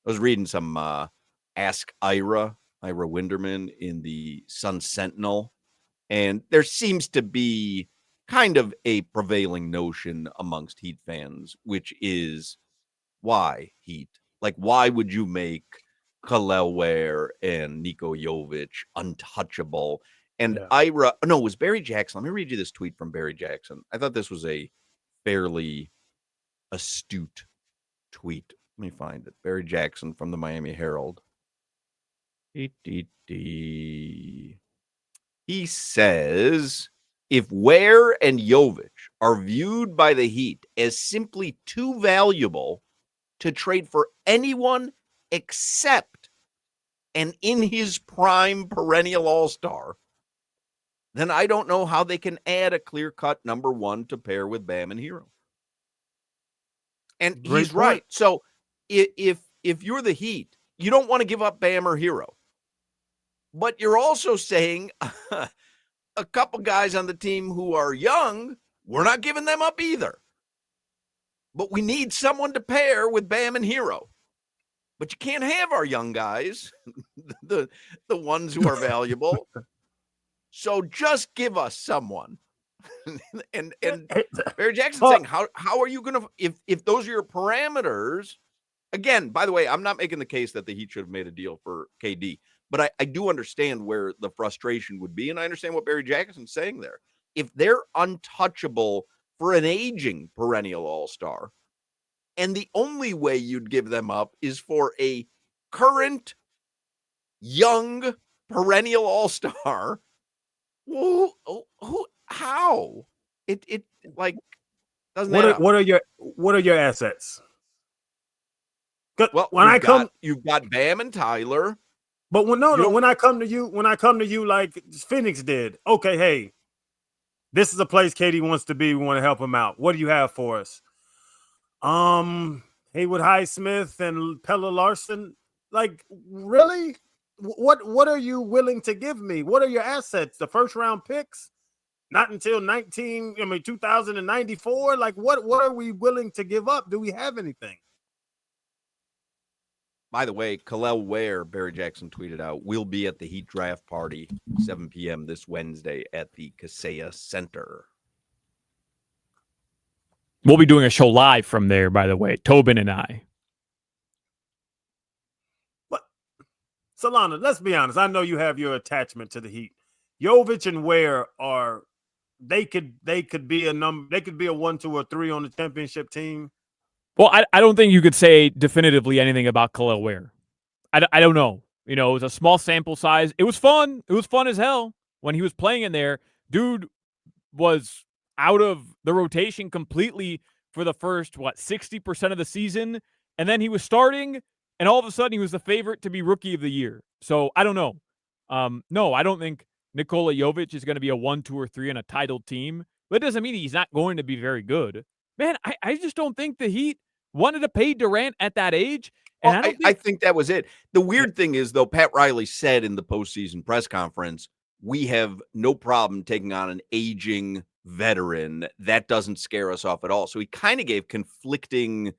was reading some Ask Ira Winderman in the Sun Sentinel, and there seems to be kind of a prevailing notion amongst Heat fans, which is why Heat? Like, why would you make Kel'el Ware and Niko Jovic untouchable? And it was Barry Jackson. Let me read you this tweet from Barry Jackson. I thought this was a fairly astute tweet. Let me find it. Barry Jackson from the Miami Herald. He says, if Ware and Jovic are viewed by the Heat as simply too valuable to trade for anyone except an in his prime perennial all-star, then I don't know how they can add a clear-cut number one to pair with Bam and Hero. And he's right. So if you're the Heat, you don't want to give up Bam or Hero. But you're also saying a couple guys on the team who are young, we're not giving them up either. But we need someone to pair with Bam and Hero. But you can't have our young guys, the ones who are valuable. So just give us someone. and Barry Jackson saying, how are you going to, if those are your parameters, again, by the way, I'm not making the case that the Heat should have made a deal for KD, but I do understand where the frustration would be, and I understand what Barry Jackson's saying there. If they're untouchable for an aging perennial all-star, and the only way you'd give them up is for a current young perennial all-star, how? It like doesn't matter. What are your assets? Well, you've got Bam and Tyler. But when I come to you like Phoenix did, okay, hey, this is a place KD wants to be. We want to help him out. What do you have for us? Haywood Highsmith and Pelle Larson. Like, really? What are you willing to give me? What are your assets? The first round picks? Not until 2094. Like, what are we willing to give up? Do we have anything? By the way, Kel'el Ware, Barry Jackson tweeted out, will be at the Heat draft party 7 p.m. this Wednesday at the Kaseya Center. We'll be doing a show live from there, by the way, Tobin and I. But Solana, let's be honest. I know you have your attachment to the Heat. Jovic and Ware they could be a number. They could be a 1, 2, or 3 on the championship team. Well, I don't think you could say definitively anything about Kel'el Ware. I don't know. You know, it was a small sample size. It was fun. It was fun as hell when he was playing in there. Dude was out of the rotation completely for the first, 60% of the season. And then he was starting, and all of a sudden he was the favorite to be Rookie of the Year. So I don't know. No, I don't think Nikola Jovic is going to be a 1, 2, or 3 on a titled team. But it doesn't mean he's not going to be very good. Man, I just don't think the Heat wanted to pay Durant at that age. And I think that was it. The weird thing is, though, Pat Riley said in the postseason press conference, we have no problem taking on an aging veteran. That doesn't scare us off at all. So he kind of gave conflicting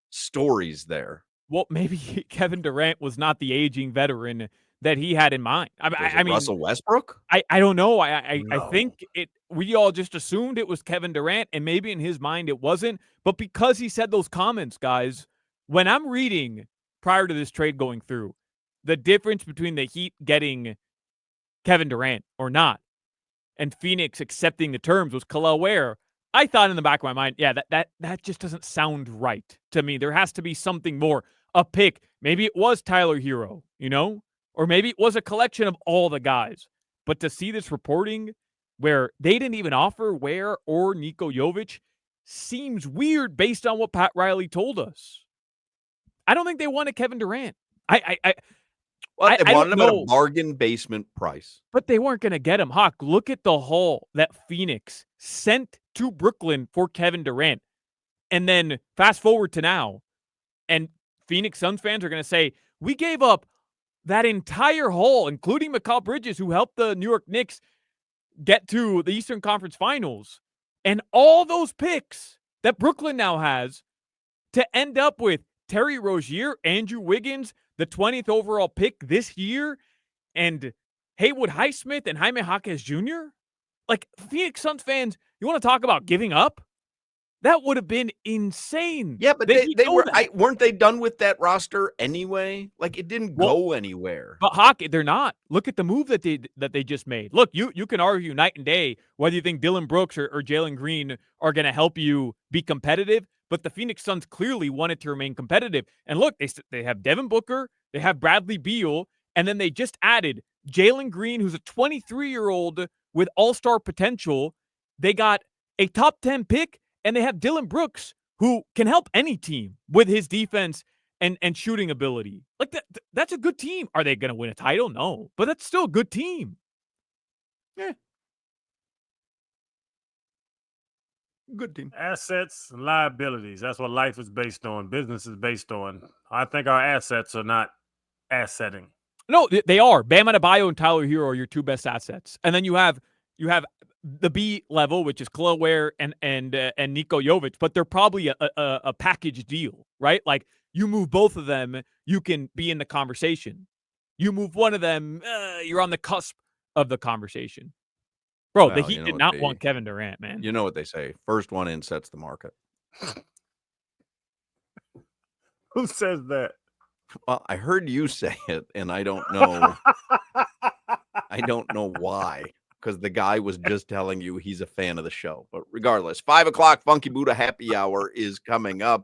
stories there. Well, maybe Kevin Durant was not the aging veteran that he had in mind. I mean, Russell Westbrook? I don't know. No. I think we all just assumed it was Kevin Durant, and maybe in his mind it wasn't. But because he said those comments, guys, when I'm reading prior to this trade going through, the difference between the Heat getting Kevin Durant or not and Phoenix accepting the terms was Kel'el Ware, I thought in the back of my mind, yeah, that just doesn't sound right to me. There has to be something more. A pick. Maybe it was Tyler Hero, or maybe it was a collection of all the guys. But to see this reporting where they didn't even offer Ware or Niko Jovic seems weird based on what Pat Riley told us. I don't think they wanted Kevin Durant. They wanted him at a bargain basement price. But they weren't going to get him. Hawk, look at the haul that Phoenix sent to Brooklyn for Kevin Durant. And then fast forward to now, and Phoenix Suns fans are going to say, we gave up that entire haul, including Mikal Bridges, who helped the New York Knicks get to the Eastern Conference Finals, and all those picks that Brooklyn now has to end up with Terry Rozier, Andrew Wiggins, the 20th overall pick this year, and Haywood Highsmith and Jaime Jaquez Jr.? Like, Phoenix Suns fans, you want to talk about giving up? That would have been insane. Yeah, but The they Heat they know were that. weren't they done with that roster anyway? Like, it didn't Well, go anywhere. But hockey, they're not. Look at the move that they just made. Look, you can argue night and day whether you think Dylan Brooks or Jalen Green are going to help you be competitive. But the Phoenix Suns clearly wanted to remain competitive. And look, they have Devin Booker, they have Bradley Beal, and then they just added Jalen Green, who's a 23-year-old with all-star potential. They got a top 10 pick, and they have Dylan Brooks, who can help any team with his defense and shooting ability. Like, that's a good team. Are they going to win a title? No, but that's still a good team. Yeah. Good team. Assets and liabilities. That's what life is based on. Business is based on. I think our assets are not assetting. No, they are. Bam Adebayo and Tyler Hero are your two best assets. And then you have the B level, which is Kel'el Ware and Niko Jovic, but they're probably a package deal, right? Like, you move both of them, you can be in the conversation. You move one of them, you're on the cusp of the conversation. Bro, the Well, Heat did not want Kevin Durant, man. You know what they say. First one in sets the market. Who says that? Well, I heard you say it, and I don't know. I don't know why, because the guy was just telling you he's a fan of the show. But regardless, 5 o'clock Funky Buddha happy hour is coming up.